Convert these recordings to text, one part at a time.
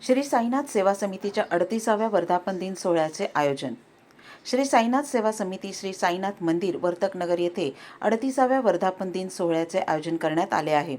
श्री साईनाथ सेवा समितीच्या 38व्या वर्धापन दिन सोहळ्याचे आयोजन. श्री साईनाथ सेवा समिती श्री साईनाथ मंदिर वर्तकनगर येथे 38व्या वर्धापन दिन सोहळ्याचे आयोजन करण्यात आले आहे.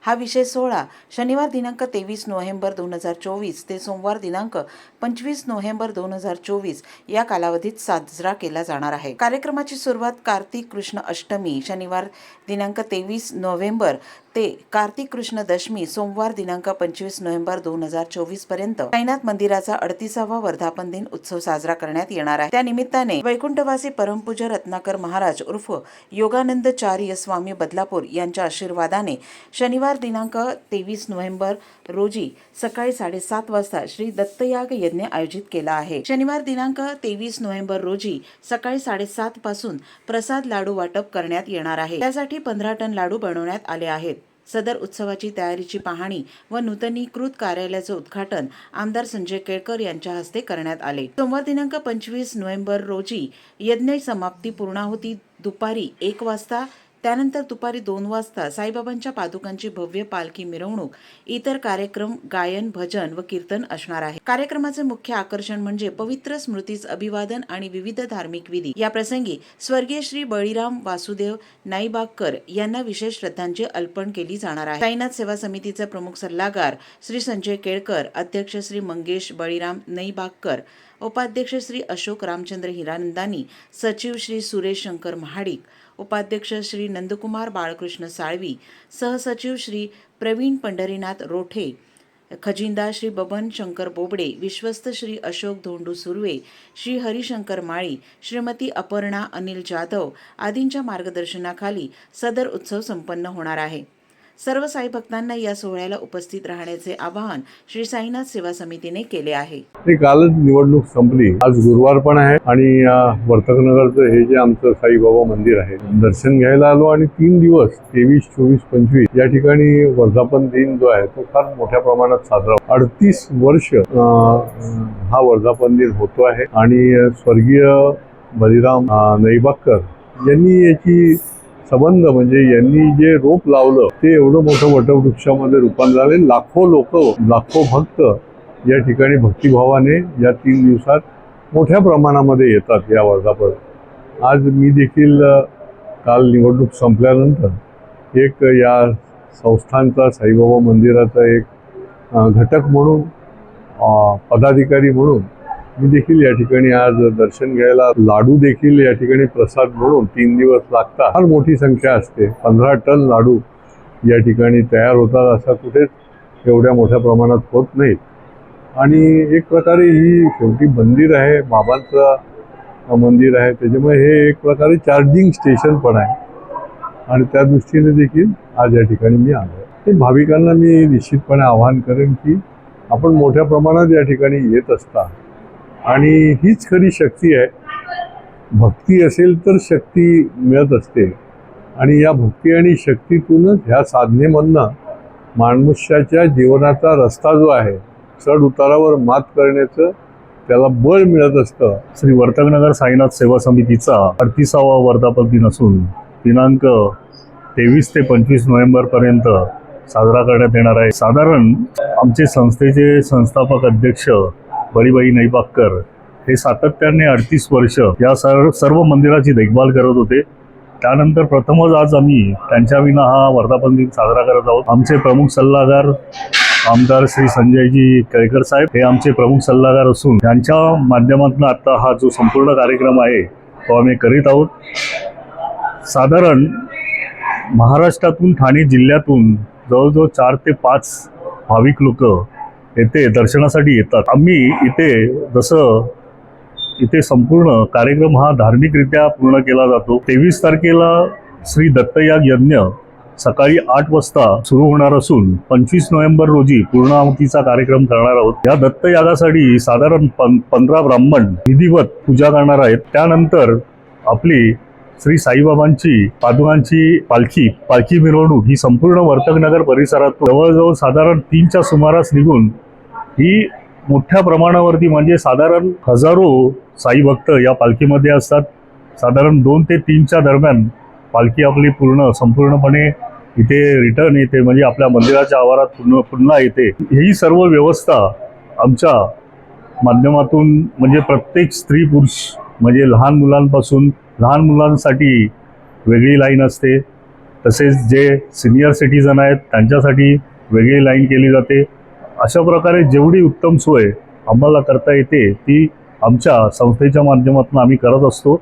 हा विशेष सोहळा शनिवार दिनांक 23 नोव्हेंबर 2024 ते सोमवार दिनांक 25 नोव्हेंबर 2024 या कालावधीत साजरा केला जाणार आहे. कार्यक्रमाची सुरुवात कार्तिक कृष्ण अष्टमी शनिवार दिनांक 23 नोव्हेंबर ते कार्तिक कृष्ण दशमी सोमवार दिनांक 25 नोव्हेंबर 2024 पर्यंत साईनाथ मंदिराचा 38वा वर्धापन दिन उत्सव साजरा करण्यात येणार आहे. त्या निमित्ताने वैकुंठवासी परमपूज्य रत्नाकर महाराज उर्फ योगानंदचार्य स्वामी बदलापूर यांच्या आशीर्वादाने शनिवार दिनांक 23 नोव्हेंबर रोजी सकाळी 7:30 वाजता श्री दत्तयाग यज्ञ आयोजित केला आहे. शनिवार दिनांक 23 नोव्हेंबर रोजी सकाळी 7:30 पासून प्रसाद लाडू वाटप करण्यात येणार आहे. त्यासाठी 15 टन लाडू बनवण्यात आले आहेत. सदर उत्सवाची तयारीची पाहणी व नूतनीकृत कार्यालयाचे उद्घाटन आमदार संजय केळकर यांच्या हस्ते करण्यात आले. सोमवार दिनांक 25 नोव्हेंबर रोजी यज्ञ समाप्ती पूर्णाहुती दुपारी 1 वाजता, त्यानंतर दुपारी 2 वाजता साईबाबांच्या पादुकांची भव्य पालखी मिरवणूक, इतर कार्यक्रम, गायन, भजन व कीर्तन असणार आहे. कार्यक्रमाचे मुख्य आकर्षण म्हणजे पवित्र स्मृतीस अभिवादन आणि विविध धार्मिक विधी. या प्रसंगी स्वर्गीय श्री बळीराम वासुदेव नाईबागकर यांना विशेष श्रद्धांजली अर्पण केली जाणार आहे. साईनाथ सेवा समितीचे प्रमुख सल्लागार श्री संजय केळकर, अध्यक्ष श्री मंगेश बळीराम नाईबागकर, उपाध्यक्ष श्री अशोक रामचंद्र हिरानंदानी, सचिव श्री सुरेश शंकर महाडिक, उपाध्यक्ष श्री नंदकुमार बाळकृष्ण साळवी, सहसचिव श्री प्रवीण पंढरीनाथ रोठे, खजिनदार श्री बबन शंकर बोबडे, विश्वस्त श्री अशोक धोंडू सुर्वे, श्री हरिशंकर माळी, श्रीमती अपर्णा अनिल जाधव आदींच्या मार्गदर्शनाखाली सदर उत्सव संपन्न होणार आहे. सर्व साई भक्तांना या सोहळ्याला उपस्थित राहण्याचे आवाहन श्री साईनाथ सेवा समितीने केले आहे. कालच निवडणूक संपली, आज गुरुवार पण आहे आणि वर्तकनगरचं हे जे आमचं साईबाबा मंदिर आहे दर्शन घ्यायला आलो आणि 3 दिवस 23, 24, 25 या ठिकाणी वर्धापन दिन जो आहे तो फार मोठ्या प्रमाणात साजरा 38 वर्ष हा वर्धापन दिन होतो आहे आणि स्वर्गीय बळीराम नाईबागकर यांनी याची संबंध म्हणजे यांनी जे रोप लावलं ते एवढं मोठं वटवृक्षामध्ये रूपांतर झाले. लाखो लोक, लाखो भक्त या ठिकाणी भक्तिभावाने या 3 दिवसात मोठ्या प्रमाणामध्ये येतात या वर्धापन. आज मी देखील काल निवडणूक संपल्यानंतर एक या संस्थांचा साईबाबा मंदिराचा एक घटक म्हणून पदाधिकारी म्हणून मी देखील या ठिकाणी आज दर्शन घ्यायला, लाडू देखील या ठिकाणी प्रसाद म्हणून 3 दिवस लागतात. फार मोठी संख्या असते, 15 टन लाडू या ठिकाणी तयार होतात. असा कुठेच एवढ्या मोठ्या प्रमाणात होत नाहीत आणि एक प्रकारे ही शेवटी मंदिर आहे, बाबांचं मंदिर आहे, त्याच्यामुळे हे एक प्रकारे चार्जिंग स्टेशन पण आहे आणि त्या दृष्टीने देखील आज या ठिकाणी मी आलो. ते भाविकांना मी निश्चितपणे आवाहन करेन की आपण मोठ्या प्रमाणात या ठिकाणी येत असता आणि हीच खरी शक्ती आहे. भक्ती असेल तर शक्ती मिळत असते आणि या भक्ती आणि शक्तीतूनच ह्या साधनेमधनं मनुष्याच्या जीवनाचा रस्ता जो आहे चढ उतारावर मात करण्याचं त्याला बळ मिळत असतं. श्री वर्तकनगर साईनाथ सेवा समितीचा 38वा वर्धापन दिन असून दिनांक 23 ते 25 नोव्हेंबरपर्यंत साजरा करण्यात येणार आहे. साधारण आमचे संस्थेचे संस्थापक अध्यक्ष बळीबाई नाईबागकर हे सातत्याने 38 वर्ष या सर्व मंदिराची देखभाल करत होते. त्यानंतर प्रथमच आज आम्ही त्यांच्या विना हा वर्धापन दिन साजरा करत आहोत. आमचे प्रमुख सल्लागार आमदार श्री संजयजी केळकर साहेब हे आमचे प्रमुख सल्लागार असून त्यांच्या माध्यमातून आता हा जो संपूर्ण कार्यक्रम आहे तो आम्ही करीत आहोत. साधारण महाराष्ट्रातून ठाणे जिल्ह्यातून जवळजवळ 4 ते 5 भाविक लोक येथे दर्शनासाठी येतात. आम्ही इथे संपूर्ण कार्यक्रम हा धार्मिकरित्या पूर्ण केला जातो. 23 तारखेला श्री दत्तयाग यज्ञ सकाळी 8 वाजता सुरू होणार असून 25 नोव्हेंबर रोजी पूर्णाहुतीचा कार्यक्रम करणार आहोत. या दत्तयागासाठी साधारण 15 ब्राह्मण विधिवत पूजा करणार आहेत. त्यानंतर आपली श्री साईबाबांची पादुकांची पालखी मिरवणूक ही संपूर्ण वर्तकनगर परिसरात जवळजवळ साधारण 3च्या सुमारास निघून ही मोठ्या प्रमाणावरती म्हणजे साधारण हजारो साई भक्त या पालखीमध्ये असतात. साधारण 2 ते 3च्या दरम्यान पालखी आपली संपूर्णपणे इथे रिटर्न येते, म्हणजे आपल्या मंदिराच्या आवारात पुन्हा येते. ही सर्व व्यवस्था आमच्या माध्यमातून म्हणजे प्रत्येक स्त्री पुरुष म्हणजे लहान मुलांसाठी वेगळी लाईन असते, तसेच जे सिनियर सिटीजन आहेत त्यांच्यासाठी वेगळी लाईन केली जाते. अशा प्रकारे जेवढी उत्तम सोय आम्हाला करता येते ती आमच्या संस्थेच्या माध्यमातून आम्ही करत असतो.